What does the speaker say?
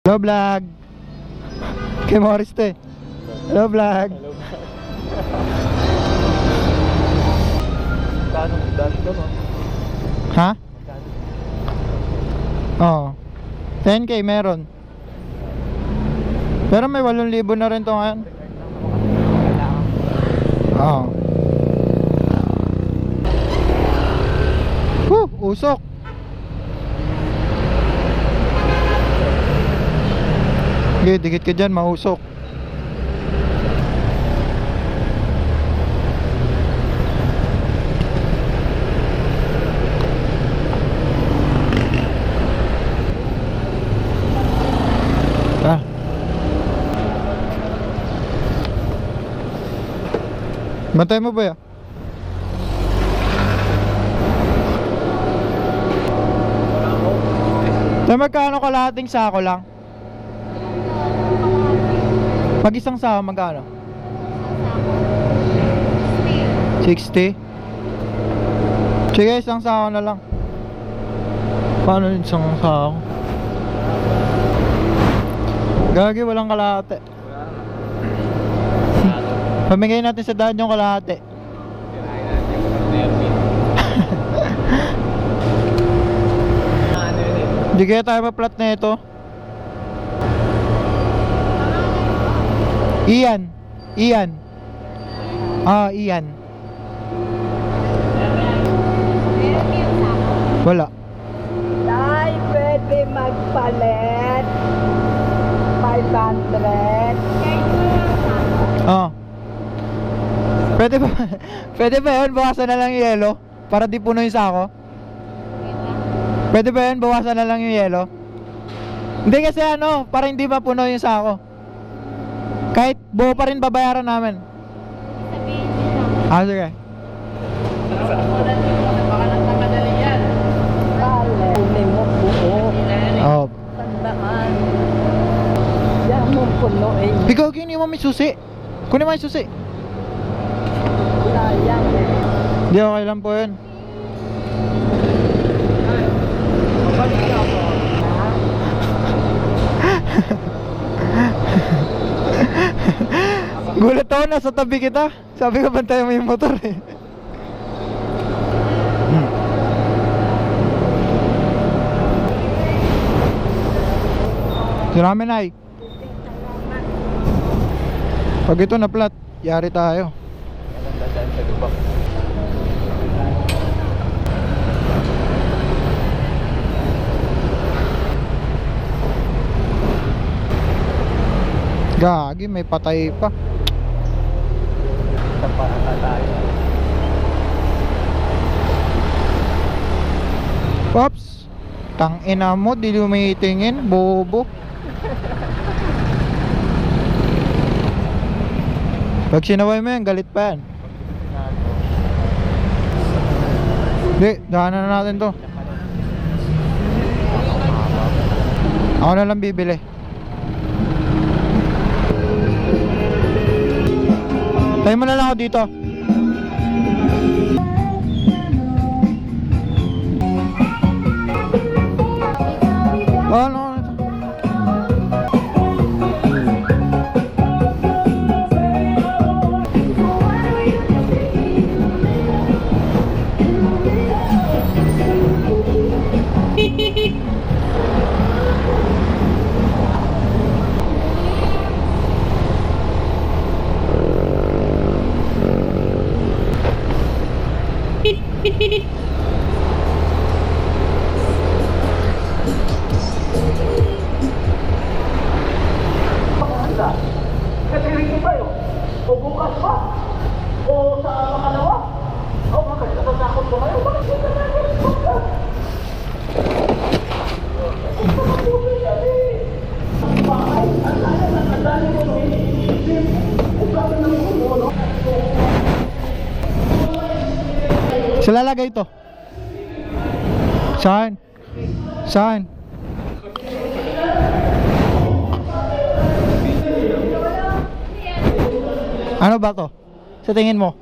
Hello vlog. Kay Morris to eh. Hello vlog. Kano dati ka ba? Ha? Oo. 10k meron. Pero may 8,000 na rin to ngayon. Oo. Usok. Okay, dikit ka dyan, mausok. Ah. Bantay mo ba ya? Na magkano kalahating sako lang? Pag isang sako magkano? 60? Sige, isang sako na lang. Paano isang sako? Gagi, walang kalahati. Pamigay natin sa daan yung kalahati. Hindi kaya tayo ma-plot na ito. Ian. Ian. Wala. Ay, pwede magpalit. 500. Pwede ba? Pwede ba yun? Bawasan na lang yung yelo para di puno yung sako. Pwede ba yun? Bawasan na lang yung yelo. Hindi kasi para hindi mapuno yung sako. Kahit buo pa rin babayaran namin. Sige. Kunin mo buo. Oh. Tandaan. Diyan mo punuin. Ikaw, hindi mo may susi. Kunin mo yung susi. Sayang. Hindi, okay lang po yun. Gulat ako, nasa tabi kita. Sabi ko, bantayan mo yung motor eh. Sirami na eh. Pag ito na flat, yari tayo. Gagi, may patay pa. Pops, tangina mo, di lumitingin, bobo. Pag sinaway mo yan, galit pa yan. Hindi, daanan na natin to. Ako na lang bibili. Tayo mo na lang ako dito. Ano? Katiling ba yun? O bukas pa? O sa makalawa? O bakit natatakot ba kayo? Bakit hindi ka natin? Saan lalagay ito? Saan? Saan? Ano ba to? Sa tingin mo?